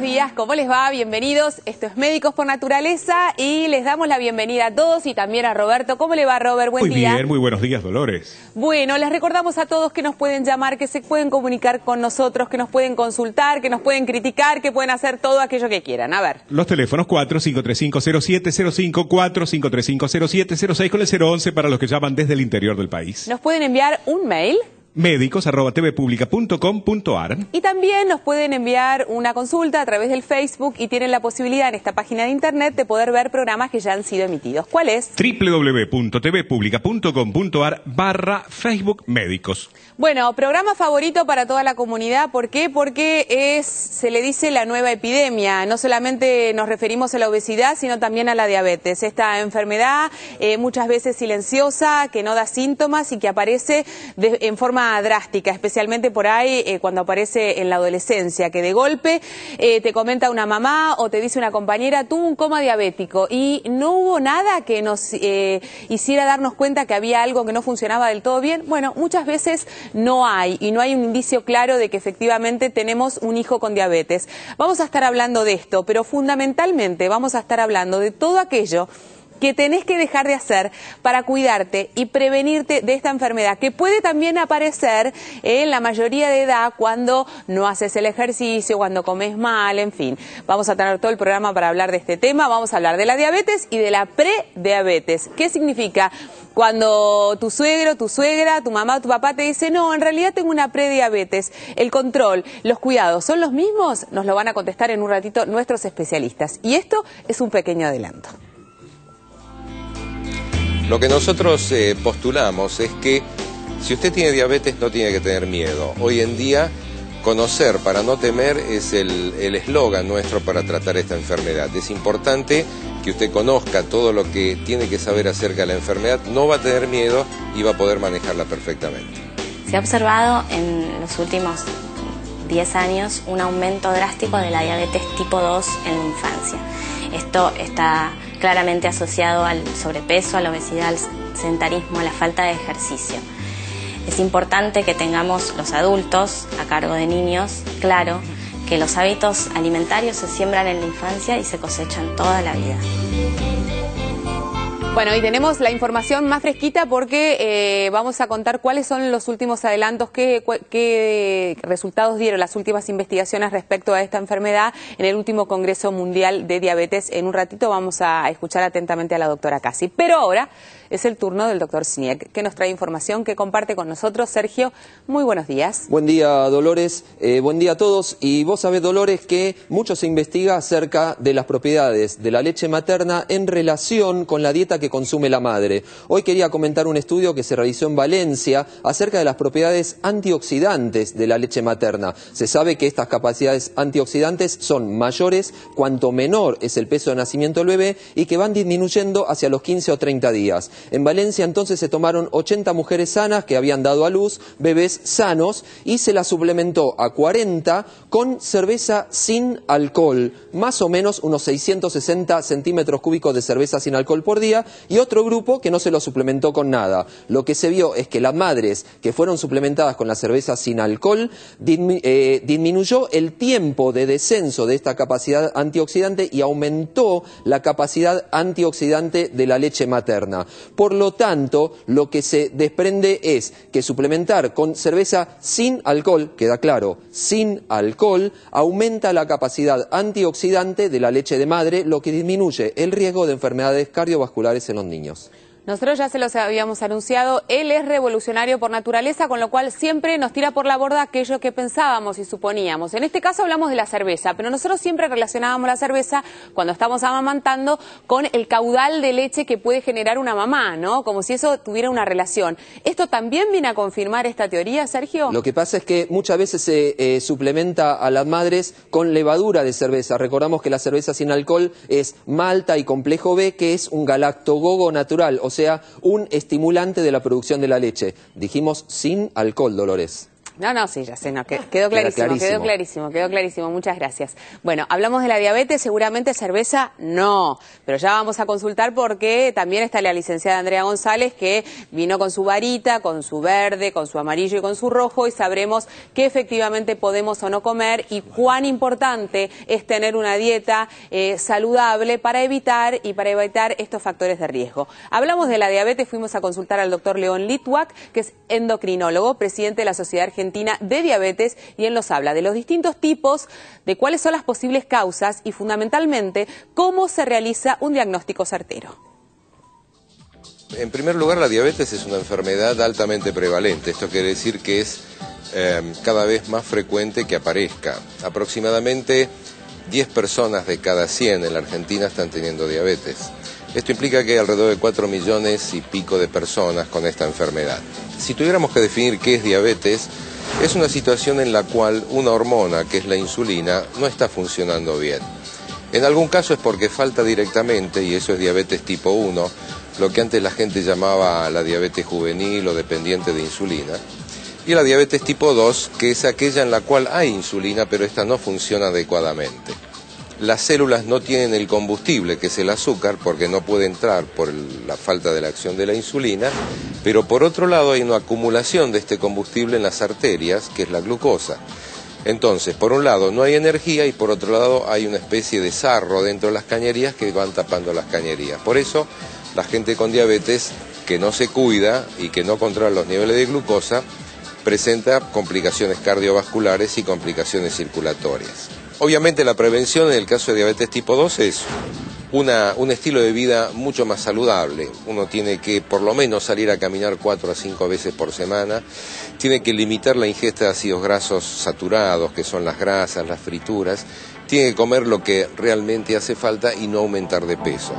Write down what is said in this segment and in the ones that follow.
días, ¿cómo les va? Bienvenidos. Esto es Médicos por Naturaleza y les damos la bienvenida a todos y también a Roberto. ¿Cómo le va, Robert? Buen día. Muy bien, muy buenos días, Dolores. Bueno, les recordamos a todos que nos pueden llamar, que se pueden comunicar con nosotros, que nos pueden consultar, que nos pueden criticar, que pueden hacer todo aquello que quieran. A ver. Los teléfonos 45350705, 45350706 con el 011 para los que llaman desde el interior del país. Nos pueden enviar un mail. Médicos@tvpublica.com.ar. Y también nos pueden enviar una consulta a través del Facebook y tienen la posibilidad en esta página de internet de poder ver programas que ya han sido emitidos. ¿Cuál es? www.tvpublica.com.ar/Facebook Médicos. Bueno, programa favorito para toda la comunidad. ¿Por qué? Porque se le dice la nueva epidemia. No solamente nos referimos a la obesidad, sino también a la diabetes. Esta enfermedad muchas veces silenciosa, que no da síntomas y que aparece en forma drástica, especialmente por ahí cuando aparece en la adolescencia, que de golpe te comenta una mamá o te dice una compañera, tuvo un coma diabético y no hubo nada que nos hiciera darnos cuenta que había algo que no funcionaba del todo bien. Bueno, muchas veces no hay un indicio claro de que efectivamente tenemos un hijo con diabetes. Vamos a estar hablando de esto, pero fundamentalmente vamos a estar hablando de todo aquello que tenés que dejar de hacer para cuidarte y prevenirte de esta enfermedad, que puede también aparecer en la mayoría de edad cuando no haces el ejercicio, cuando comes mal, en fin. Vamos a tener todo el programa para hablar de este tema. Vamos a hablar de la diabetes y de la prediabetes. ¿Qué significa? Cuando tu suegro, tu suegra, tu mamá o tu papá te dice, no, en realidad tengo una prediabetes, el control, los cuidados, ¿son los mismos? Nos lo van a contestar en un ratito nuestros especialistas. Y esto es un pequeño adelanto. Lo que nosotros postulamos es que si usted tiene diabetes no tiene que tener miedo. Hoy en día, conocer para no temer es el eslogan nuestro para tratar esta enfermedad. Es importante que usted conozca todo lo que tiene que saber acerca de la enfermedad, no va a tener miedo y va a poder manejarla perfectamente. Se ha observado en los últimos 10 años un aumento drástico de la diabetes tipo 2 en la infancia. Esto está claramente asociado al sobrepeso, a la obesidad, al sedentarismo, a la falta de ejercicio. Es importante que tengamos los adultos a cargo de niños, claro, que los hábitos alimentarios se siembran en la infancia y se cosechan toda la vida. Bueno, y tenemos la información más fresquita porque vamos a contar cuáles son los últimos adelantos, qué resultados dieron las últimas investigaciones respecto a esta enfermedad en el último Congreso Mundial de Diabetes. En un ratito vamos a escuchar atentamente a la doctora Casi. Pero ahora es el turno del doctor Siniek, que nos trae información que comparte con nosotros. Sergio, muy buenos días. Buen día, Dolores. Buen día a todos. Y vos sabés, Dolores, que mucho se investiga acerca de las propiedades de la leche materna en relación con la dieta que consume la madre. Hoy quería comentar un estudio que se realizó en Valencia acerca de las propiedades antioxidantes de la leche materna. Se sabe que estas capacidades antioxidantes son mayores cuanto menor es el peso de nacimiento del bebé y que van disminuyendo hacia los 15 o 30 días. En Valencia entonces se tomaron 80 mujeres sanas que habían dado a luz bebés sanos y se las suplementó a 40 con cerveza sin alcohol, más o menos unos 660 centímetros cúbicos de cerveza sin alcohol por día, y otro grupo que no se lo suplementó con nada. Lo que se vio es que las madres que fueron suplementadas con la cerveza sin alcohol disminuyó el tiempo de descenso de esta capacidad antioxidante y aumentó la capacidad antioxidante de la leche materna. Por lo tanto, lo que se desprende es que suplementar con cerveza sin alcohol, queda claro, sin alcohol, aumenta la capacidad antioxidante de la leche de madre, lo que disminuye el riesgo de enfermedades cardiovasculares en los niños. Nosotros ya se los habíamos anunciado, él es revolucionario por naturaleza, con lo cual siempre nos tira por la borda aquello que pensábamos y suponíamos. En este caso hablamos de la cerveza, pero nosotros siempre relacionábamos la cerveza, cuando estamos amamantando, con el caudal de leche que puede generar una mamá, ¿no? Como si eso tuviera una relación. ¿Esto también viene a confirmar esta teoría, Sergio? Lo que pasa es que muchas veces se suplementa a las madres con levadura de cerveza. Recordamos que la cerveza sin alcohol es malta y complejo B, que es un galactogogo natural, o sea, un estimulante de la producción de la leche. Dijimos sin alcohol, Dolores. No, sí, ya sé, quedó clarísimo, muchas gracias. Bueno, hablamos de la diabetes, seguramente cerveza no, pero ya vamos a consultar porque también está la licenciada Andrea González que vino con su varita, con su verde, con su amarillo y con su rojo y sabremos qué efectivamente podemos o no comer y cuán importante es tener una dieta saludable para evitar estos factores de riesgo. Hablamos de la diabetes, fuimos a consultar al doctor León Litwack, que es endocrinólogo, presidente de la Sociedad Argentina de Diabetes, y él nos habla de los distintos tipos, de cuáles son las posibles causas y fundamentalmente cómo se realiza un diagnóstico certero. En primer lugar, la diabetes es una enfermedad altamente prevalente. Esto quiere decir que es cada vez más frecuente que aparezca. Aproximadamente 10 personas de cada 100 en la Argentina están teniendo diabetes. Esto implica que hay alrededor de 4 millones y pico de personas con esta enfermedad. Si tuviéramos que definir qué es diabetes, es una situación en la cual una hormona, que es la insulina, no está funcionando bien. En algún caso es porque falta directamente, y eso es diabetes tipo 1, lo que antes la gente llamaba la diabetes juvenil o dependiente de insulina. Y la diabetes tipo 2, que es aquella en la cual hay insulina, pero esta no funciona adecuadamente. Las células no tienen el combustible, que es el azúcar, porque no puede entrar por la falta de la acción de la insulina, pero por otro lado hay una acumulación de este combustible en las arterias, que es la glucosa. Entonces, por un lado no hay energía y por otro lado hay una especie de sarro dentro de las cañerías que van tapando las cañerías. Por eso, la gente con diabetes que no se cuida y que no controla los niveles de glucosa, presenta complicaciones cardiovasculares y complicaciones circulatorias. Obviamente la prevención en el caso de diabetes tipo 2 es un estilo de vida mucho más saludable. Uno tiene que por lo menos salir a caminar 4 a 5 veces por semana, tiene que limitar la ingesta de ácidos grasos saturados, que son las grasas, las frituras, tiene que comer lo que realmente hace falta y no aumentar de peso.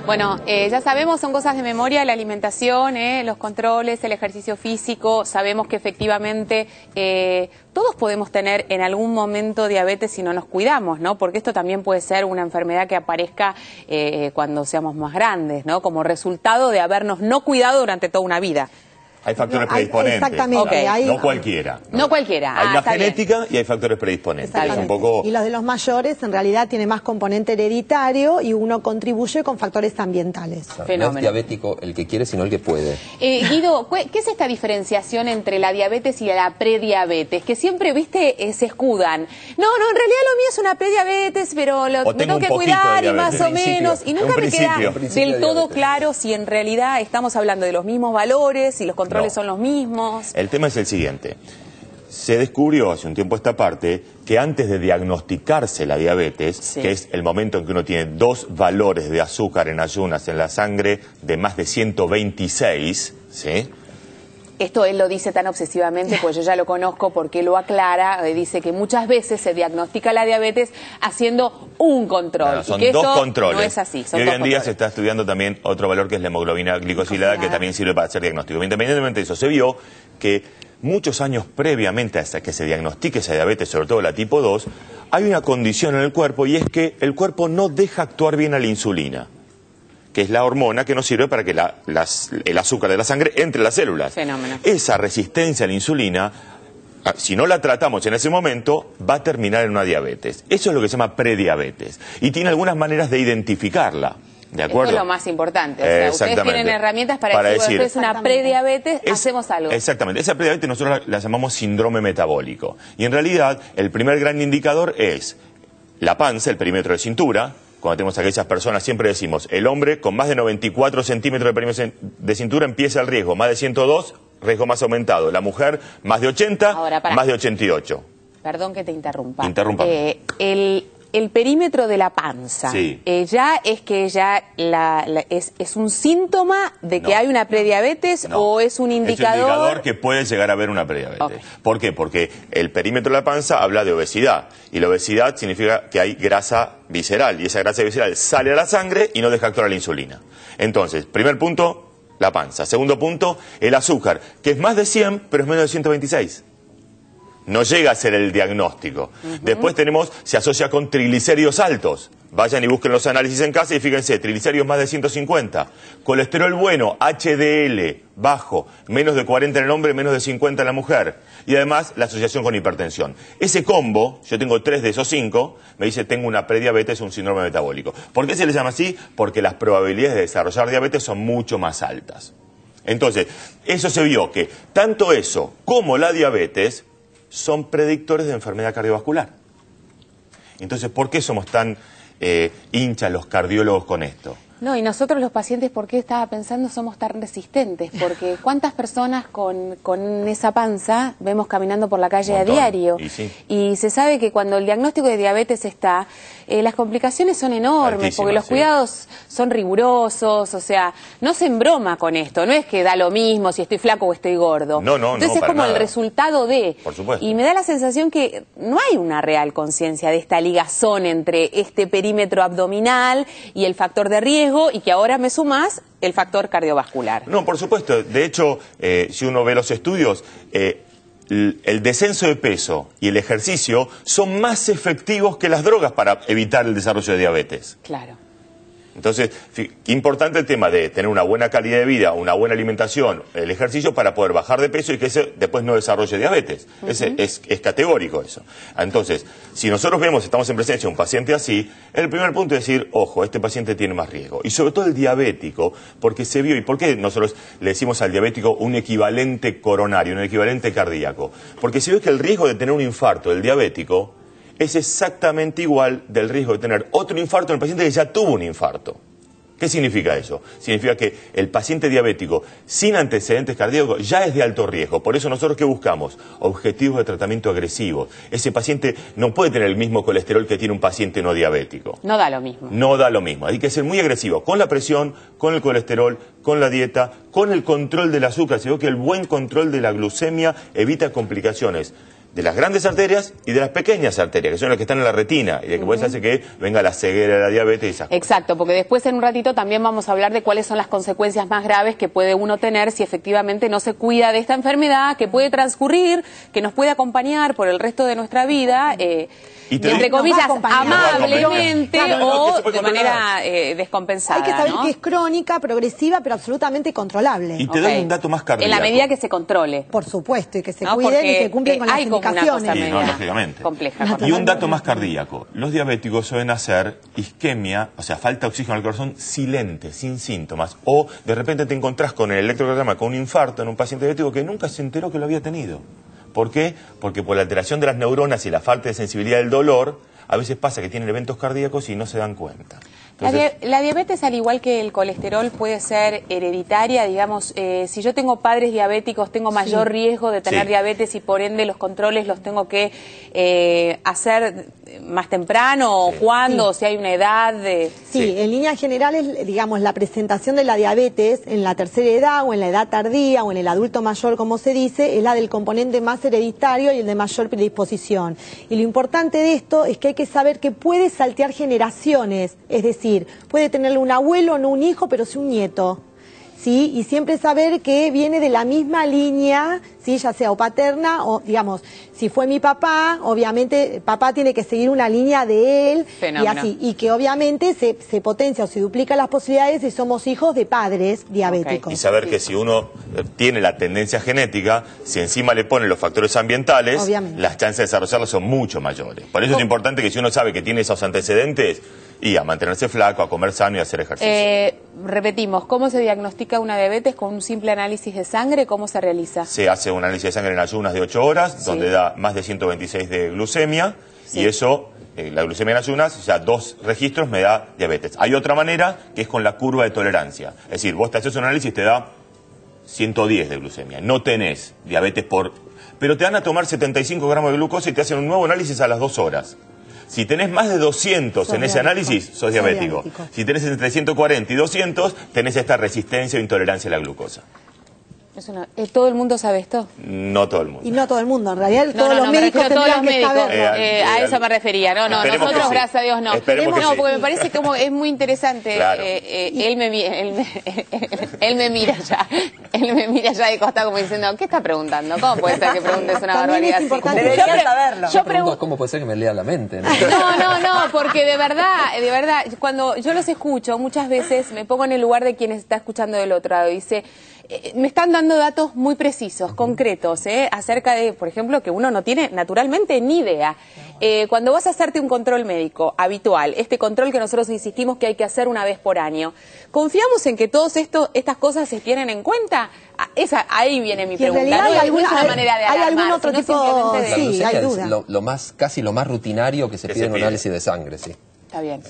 Bueno, ya sabemos, son cosas de memoria, la alimentación, los controles, el ejercicio físico. Sabemos que efectivamente todos podemos tener en algún momento diabetes si no nos cuidamos, ¿no? Porque esto también puede ser una enfermedad que aparezca cuando seamos más grandes, ¿no? Como resultado de habernos no cuidado durante toda una vida. Hay factores predisponentes. Exactamente. Okay. No cualquiera. No cualquiera. Hay la genética bien. Y hay factores predisponentes. Es un poco... Y los de los mayores en realidad tienen más componente hereditario y uno contribuye con factores ambientales. No es diabético el que quiere, sino el que puede. Guido, ¿qué es esta diferenciación entre la diabetes y la prediabetes? Que siempre, viste, se escudan. No, en realidad lo mío es una prediabetes, pero me tengo que cuidar y más o menos. Y nunca me queda del todo claro si en realidad estamos hablando de los mismos valores, si los controles son los mismos. El tema es el siguiente. Se descubrió hace un tiempo esta parte que antes de diagnosticarse la diabetes, que es el momento en que uno tiene 2 valores de azúcar en ayunas en la sangre de más de 126, ¿sí? Esto él lo dice tan obsesivamente, pues yo ya lo conozco porque lo aclara, dice que muchas veces se diagnostica la diabetes haciendo un control. Son y que 2 controles. No es así. Y hoy en día se está estudiando también otro valor que es la hemoglobina glicosilada, que también sirve para hacer diagnóstico. Independientemente de eso, se vio que muchos años previamente hasta que se diagnostique esa diabetes, sobre todo la tipo 2, hay una condición en el cuerpo y es que el cuerpo no deja actuar bien a la insulina, que es la hormona que nos sirve para que el azúcar de la sangre entre a las células. Fenómeno. Esa resistencia a la insulina, si no la tratamos en ese momento, va a terminar en una diabetes. Eso es lo que se llama prediabetes. Y tiene algunas maneras de identificarla. ¿De acuerdo? Eso es lo más importante. O sea, ustedes tienen herramientas para decir, es una prediabetes, hacemos algo. Exactamente. Esa prediabetes nosotros la llamamos síndrome metabólico. Y en realidad, el primer gran indicador es la panza, el perímetro de cintura. Cuando tenemos a aquellas personas, siempre decimos, el hombre con más de 94 centímetros de perímetro de cintura empieza el riesgo, más de 102, riesgo más aumentado. La mujer, más de 80, más de 88. Perdón que te interrumpa. Interrumpa. El perímetro de la panza, ¿ya es que es un síntoma de que hay una prediabetes o es un indicador? Es un indicador que puede llegar a haber una prediabetes. ¿Por qué? Porque el perímetro de la panza habla de obesidad y la obesidad significa que hay grasa visceral y esa grasa visceral sale a la sangre y no deja actuar a la insulina. Entonces, primer punto, la panza. Segundo punto, el azúcar, que es más de 100 pero es menos de 126. No llega a ser el diagnóstico. Después tenemos, se asocia con triglicéridos altos. Vayan y busquen los análisis en casa y fíjense, triglicéridos más de 150. Colesterol bueno, HDL, bajo, menos de 40 en el hombre, menos de 50 en la mujer. Y además, la asociación con hipertensión. Ese combo, yo tengo 3 de esos 5, me dice tengo una prediabetes, un síndrome metabólico. ¿Por qué se le llama así? Porque las probabilidades de desarrollar diabetes son mucho más altas. Entonces, eso se vio que tanto eso como la diabetes son predictores de enfermedad cardiovascular. Entonces, ¿por qué somos tan hinchas los cardiólogos con esto? No, y nosotros los pacientes, ¿por qué estaba pensando somos tan resistentes? Porque ¿cuántas personas con esa panza vemos caminando por la calle a diario? Y se sabe que cuando el diagnóstico de diabetes está, las complicaciones son enormes, porque los cuidados son rigurosos, o sea, no se embroma con esto, no es que da lo mismo si estoy flaco o estoy gordo. Entonces es como el resultado de... Por supuesto. Y me da la sensación que no hay una real conciencia de esta ligazón entre este perímetro abdominal y el factor de riesgo, y que ahora me sumás el factor cardiovascular. No, por supuesto. De hecho, si uno ve los estudios, el descenso de peso y el ejercicio son más efectivos que las drogas para evitar el desarrollo de diabetes. Claro. Entonces, importante el tema de tener una buena calidad de vida, una buena alimentación, el ejercicio para poder bajar de peso y que ese después no desarrolle diabetes. Es categórico eso. Entonces, si nosotros vemos, estamos en presencia de un paciente así, el primer punto es decir, ojo, este paciente tiene más riesgo. Y sobre todo el diabético, porque se vio, ¿y por qué nosotros le decimos al diabético un equivalente coronario, un equivalente cardíaco? Porque se vio que el riesgo de tener un infarto del diabético es exactamente igual del riesgo de tener otro infarto en el paciente que ya tuvo un infarto. ¿Qué significa eso? Significa que el paciente diabético sin antecedentes cardíacos ya es de alto riesgo. Por eso nosotros, ¿qué buscamos? Objetivos de tratamiento agresivos. Ese paciente no puede tener el mismo colesterol que tiene un paciente no diabético. No da lo mismo. No da lo mismo. Hay que ser muy agresivo con la presión, con el colesterol, con la dieta, con el control del azúcar. Se ve que el buen control de la glucemia evita complicaciones de las grandes arterias y de las pequeñas arterias, que son las que están en la retina, y de que hace que venga la ceguera, la diabetes y esas cosas. Exacto, porque después en un ratito también vamos a hablar de cuáles son las consecuencias más graves que puede uno tener si efectivamente no se cuida de esta enfermedad, que puede transcurrir, que nos puede acompañar por el resto de nuestra vida, entre comillas, amablemente o de manera descompensada. Hay que saber ¿no? que es crónica, progresiva, pero absolutamente controlable. Y te doy un dato más cardíaco. En la medida que se controle. Por supuesto, y que se cuiden y que cumplen con las indicaciones. Sí, no, lógicamente. Compleja. Y un dato más cardíaco. Los diabéticos suelen hacer isquemia, o sea, falta de oxígeno al corazón, silente, sin síntomas. O de repente te encontrás con el electrocardiograma con un infarto en un paciente diabético que nunca se enteró que lo había tenido. ¿Por qué? Porque por la alteración de las neuronas y la falta de sensibilidad del dolor, a veces pasa que tienen eventos cardíacos y no se dan cuenta. Entonces, la diabetes, al igual que el colesterol, puede ser hereditaria. Digamos, si yo tengo padres diabéticos, tengo mayor riesgo de tener diabetes y por ende los controles los tengo que hacer más temprano o cuándo, o si hay una edad de... Sí, en líneas generales, digamos, la presentación de la diabetes en la tercera edad o en la edad tardía o en el adulto mayor, como se dice, es la del componente más hereditario y el de mayor predisposición. Y lo importante de esto es que hay que saber que puede saltear generaciones, es decir, puede tenerlo un abuelo, no un hijo, pero sí un nieto. ¿Sí? Y siempre saber que viene de la misma línea, ¿sí? Ya sea o paterna o, digamos, si fue mi papá, obviamente papá tiene que seguir una línea de él. Fenómeno. Y así, y que obviamente se potencia o se duplica las posibilidades si somos hijos de padres diabéticos. Y saber que si uno tiene la tendencia genética, si encima le ponen los factores ambientales, obviamente, las chances de desarrollarlo son mucho mayores. Por eso es importante que si uno sabe que tiene esos antecedentes, y a mantenerse flaco, a comer sano y a hacer ejercicio. Repetimos, ¿cómo se diagnostica una diabetes? ¿Con un simple análisis de sangre? ¿Cómo se realiza? Se hace un análisis de sangre en ayunas de 8 horas, donde da más de 126 de glucemia, y eso, la glucemia en ayunas, ya 2 registros me da diabetes. Hay otra manera, que es con la curva de tolerancia. Es decir, vos te haces un análisis y te da 110 de glucemia. No tenés diabetes pero te van a tomar 75 gramos de glucosa y te hacen un nuevo análisis a las 2 horas. Si tenés más de 200 en ese análisis, sos diabético. Si tenés entre 140 y 200, tenés esta resistencia o intolerancia a la glucosa. ¿Todo el mundo sabe esto? No todo el mundo. Y no todo el mundo, en realidad todos los médicos tendrían que saberlo. A eso me refería. No, nosotros sí. Gracias a Dios no. Esperemos que sí. Porque me parece como es muy interesante. Claro. Él me mira ya. Él me mira ya de costado como diciendo, ¿qué está preguntando? ¿Cómo puede ser que preguntes una barbaridad así? Debería saberlo. Yo pregunto, ¿cómo puede ser que me lea la mente? No, porque de verdad, cuando yo los escucho, muchas veces me pongo en el lugar de quien está escuchando del otro lado. Dice, me están dando datos muy precisos, concretos, acerca de, por ejemplo, que uno no tiene naturalmente ni idea. Cuando vas a hacerte un control médico habitual, este control que nosotros insistimos que hay que hacer una vez por año, ¿confiamos en que todas estas cosas se tienen en cuenta? Ahí viene mi pregunta. ¿No? ¿Hay algún otro tipo? Sí, hay duda. Casi lo más rutinario que se pide en un análisis de sangre, sí. Está bien.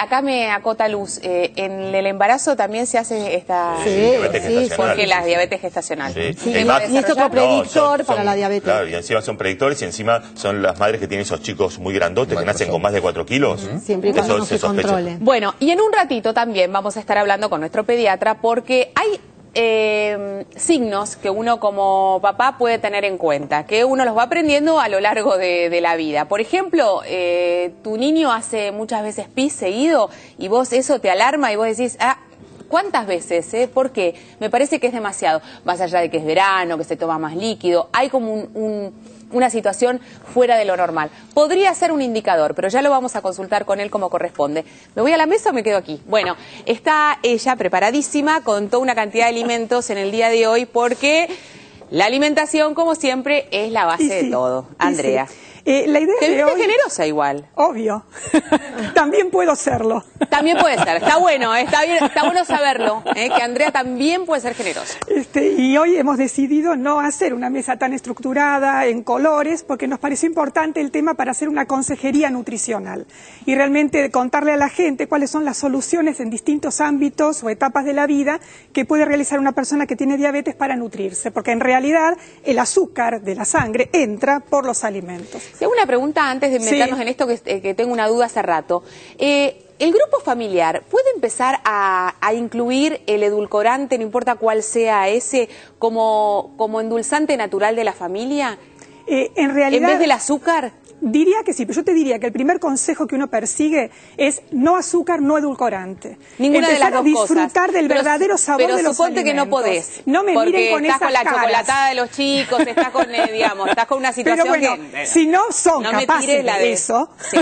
Acá me acota Luz. En el embarazo también se hace esta... Sí, porque la diabetes gestacional. Y es otro predictor para la diabetes. Claro, y encima son predictores y encima son las madres que tienen esos chicos muy grandotes que nacen con más de 4 kilos. Siempre y cuando no se controle. Bueno, y en un ratito también vamos a estar hablando con nuestro pediatra porque hay signos que uno como papá puede tener en cuenta, que uno los va aprendiendo a lo largo de la vida. Por ejemplo, tu niño hace muchas veces pis seguido y vos eso te alarma y vos decís, ¿cuántas veces? ¿Por qué? Me parece que es demasiado. Más allá de que es verano, que se toma más líquido, hay como una situación fuera de lo normal. Podría ser un indicador, pero ya lo vamos a consultar con él como corresponde. ¿Me voy a la mesa o me quedo aquí? Bueno, está ella preparadísima con toda una cantidad de alimentos en el día de hoy porque la alimentación, como siempre, es la base de todo. Andrea. La idea Te de viste hoy, generosa igual. obvio, también puedo serlo. También puede ser, está bueno, está bueno saberlo, que Andrea también puede ser generosa. Y hoy hemos decidido no hacer una mesa tan estructurada en colores porque nos pareció importante el tema para hacer una consejería nutricional y realmente contarle a la gente cuáles son las soluciones en distintos ámbitos o etapas de la vida que puede realizar una persona que tiene diabetes para nutrirse, porque en realidad el azúcar de la sangre entra por los alimentos. Tengo una pregunta antes de meternos en esto que tengo una duda hace rato. ¿El grupo familiar puede empezar a incluir el edulcorante, no importa cuál sea ese, como endulzante natural de la familia? En realidad, ¿en vez del azúcar? Diría que sí, pero yo te diría que el primer consejo que uno persigue es no azúcar, no edulcorante. Ninguna de las dos cosas. Disfrutar del verdadero sabor de los alimentos. Pero suponte que no podés. No me miren con esas caras. Estás con la chocolatada de los chicos, estás con, estás con una situación pero bueno, si no son capaces de eso, sí.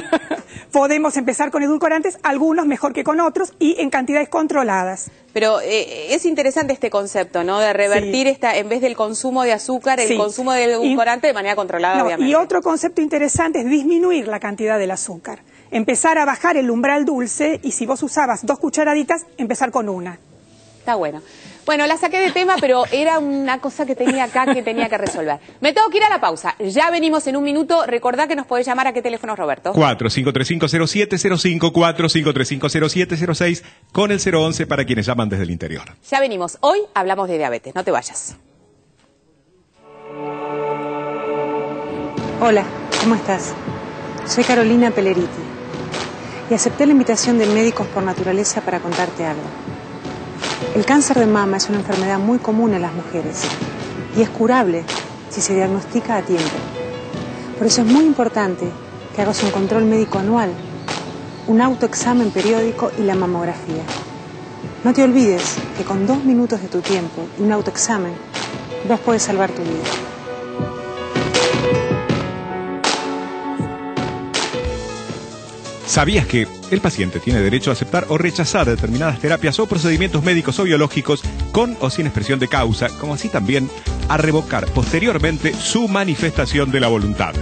Podemos empezar con edulcorantes, algunos mejor que con otros y en cantidades controladas. Pero es interesante este concepto, ¿no? De revertir en vez del consumo de azúcar, el consumo de edulcorante de manera controlada, obviamente. Y otro concepto interesante es disminuir la cantidad del azúcar. Empezar a bajar el umbral dulce y si vos usabas 2 cucharaditas, empezar con 1. Está bueno. Bueno, la saqué de tema, pero era una cosa que tenía acá que tenía que resolver. Me tengo que ir a la pausa. Ya venimos en un minuto. Recordá que nos podés llamar a qué teléfono, Roberto. 45350705, 45350706, con el 011 para quienes llaman desde el interior. Ya venimos. Hoy hablamos de diabetes. No te vayas. Hola, ¿cómo estás? Soy Carolina Pelleriti y acepté la invitación de Médicos por Naturaleza para contarte algo. El cáncer de mama es una enfermedad muy común en las mujeres y es curable si se diagnostica a tiempo. Por eso es muy importante que hagas un control médico anual, un autoexamen periódico y la mamografía. No te olvides que con 2 minutos de tu tiempo y un autoexamen, vos podés salvar tu vida. ¿Sabías que el paciente tiene derecho a aceptar o rechazar determinadas terapias o procedimientos médicos o biológicos con o sin expresión de causa, como así también a revocar posteriormente su manifestación de la voluntad?